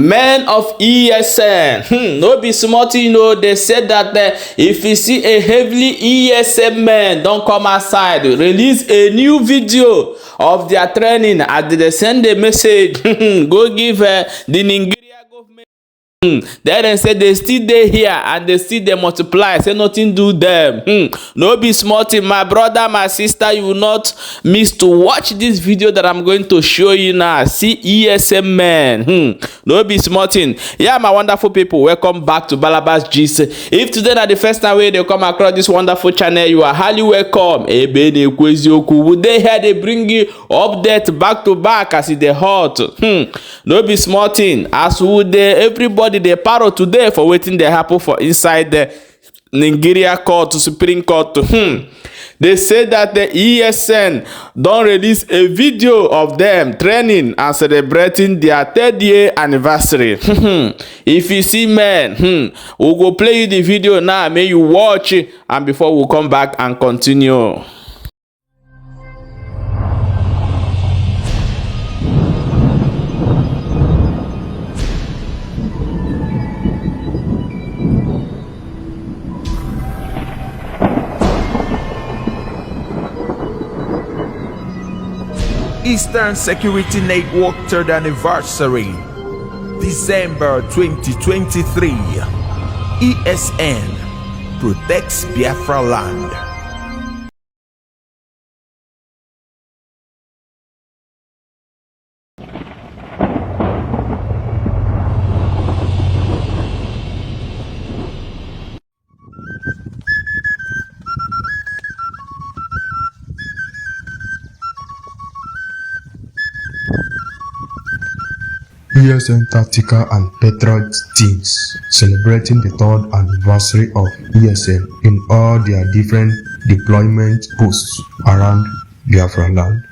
Men of ESN, no be small thing, you know. They said that if you see a heavily ESN man, don't come outside. Release a new video of their training as they send a message. Go give the Nigeria government. Then say they still dey here and they still dey multiply. Say nothing do them. No be small thing, my brother, my sister. You will not miss to watch this video that I'm going to show you now. See ESN man. No be small thing. Yeah, my wonderful people, welcome back to Balabas Gist. If today na the first time wey they come across this wonderful channel, you are highly welcome. Ebe na ekweziokwu. Would they here they bring you update back to back as it dey hot. No be small thing. As would everybody they parrot today for waiting they happen for inside the Nigeria court to Supreme Court. They say that the ESN don't release a video of them training and celebrating their 3rd year anniversary. If you see, man, we'll go play you the video now. May you watch it, and before we come back and continue. Eastern Security Network 3rd anniversary, December 2023. ESN protects Biafra land. ESN Tactical and Patriot teams celebrating the 3rd anniversary of ESN in all their different deployment posts around Biafra land.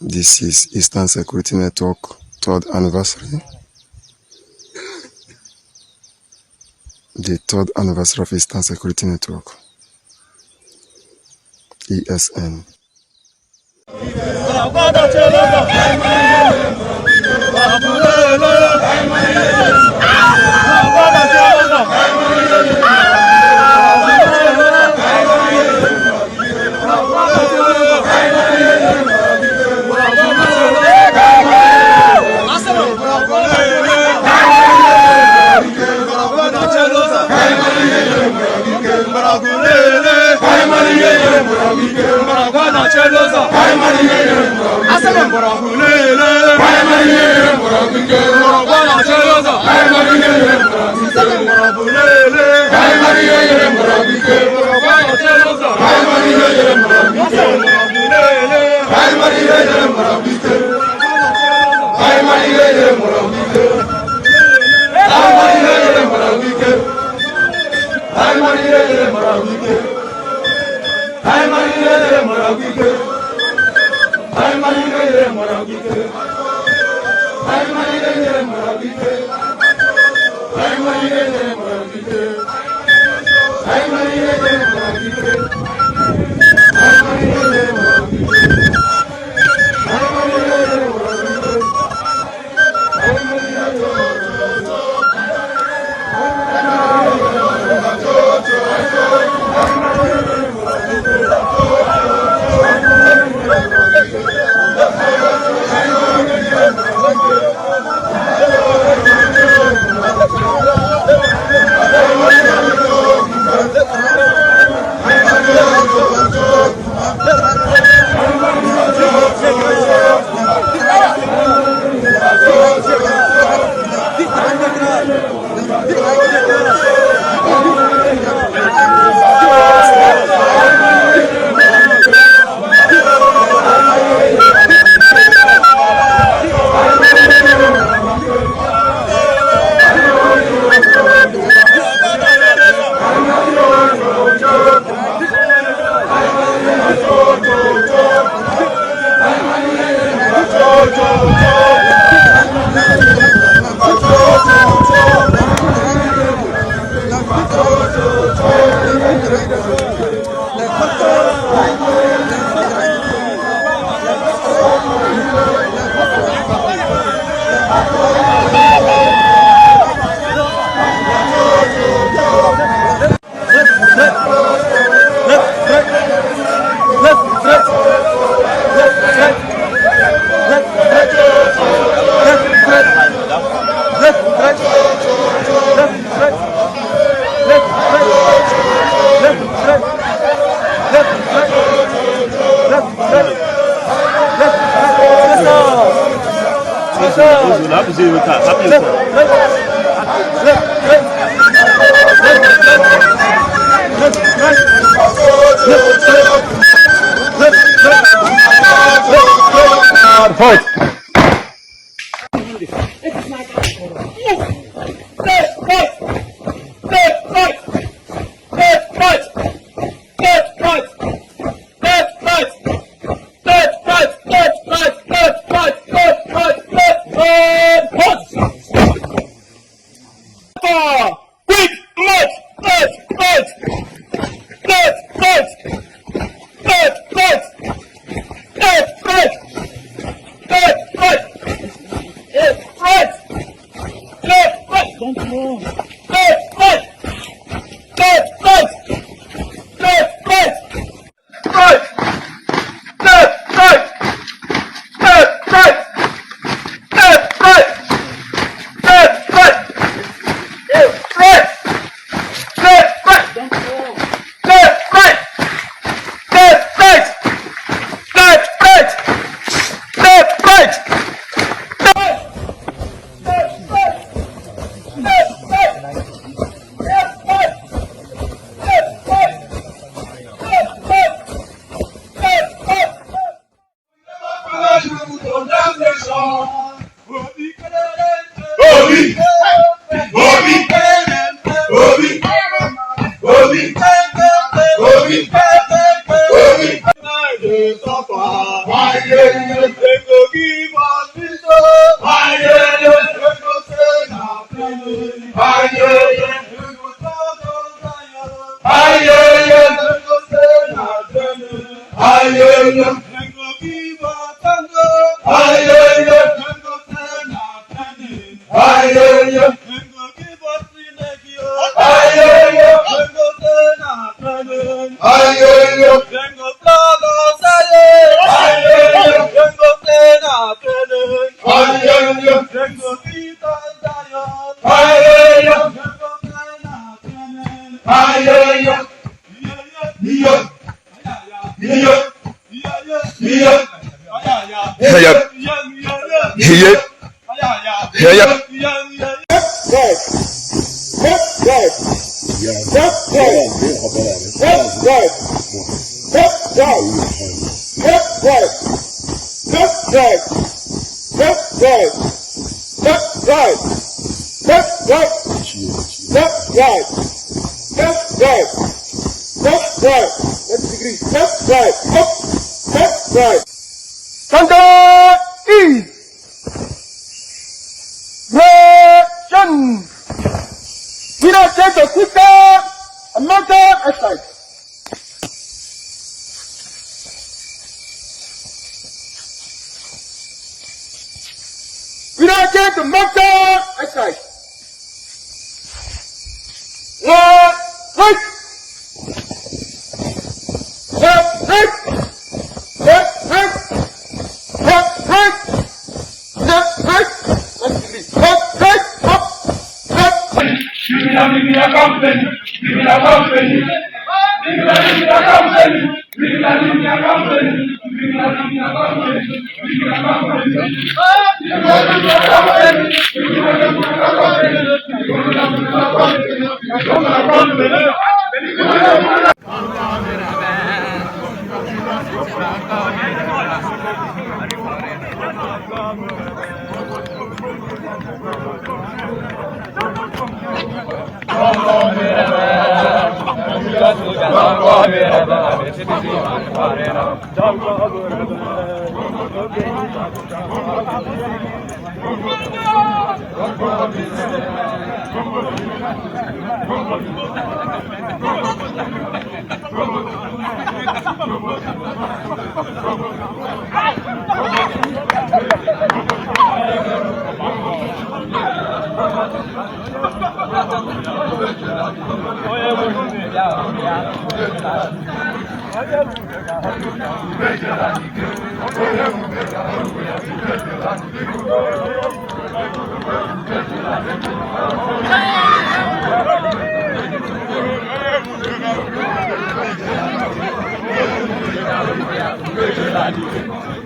This is Eastern Security Network 3rd anniversary. The 3rd anniversary of Eastern Security Network. ESN.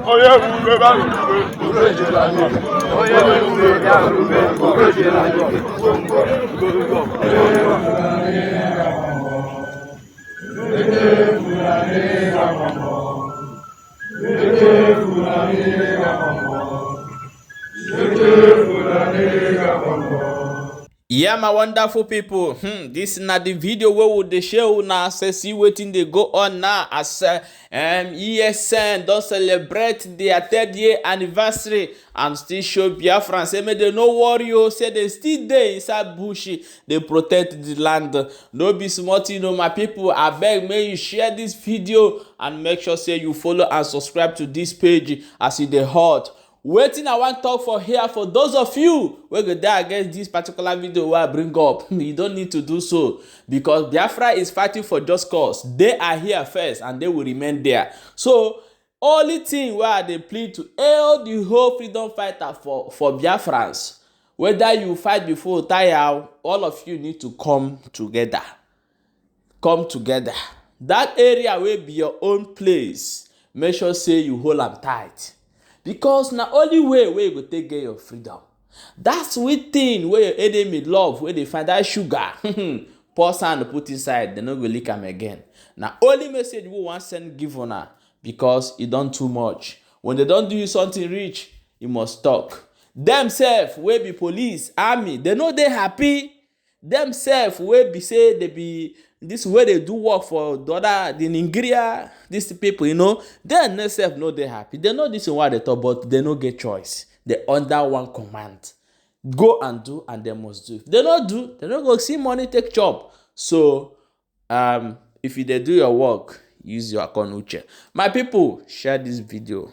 Oh yeah, Yeah, my wonderful people, this na the video where we dey show una see wetin dey go on now as ESN don celebrate their 3rd year anniversary and still show Biafran say make dem no worry o, say dem still dey inside bush dey protect the land. No be small thing o, my people. Abeg make you share this video and make sure say you follow and subscribe to this page as e dey hot. Wetin I wan talk for here for those of you wey go dey against this particular video wey I bring up, you don't need to do so because Biafra is fighting for just cause. They are here first and they will remain there. So only thing wey I dey plead to hail the whole freedom fighter for Biafrans, whether you fight before tire, all of you need to come together. Come together. That area will be your own place. Make sure say you hold am tight. Because na only way wey you go take get your freedom. That sweet thing wey your enemy love, wey they find that sugar, pour sand put inside, they no go lick am again. Na only message we wan send give una because e don too much. When they don't do you something rich, you must talk. Them self wey be police, army, they know they happy. Them self wey be say they be this way they do work for the Nigeria, these people, you know, they themselves know they happy. They know this is what they talk, but they no get choice. They under one command. Go and do, and they must do. If they don't do, they don't go see money take job. So if you dey do your work, use your Şh0ćk. My people, share this video.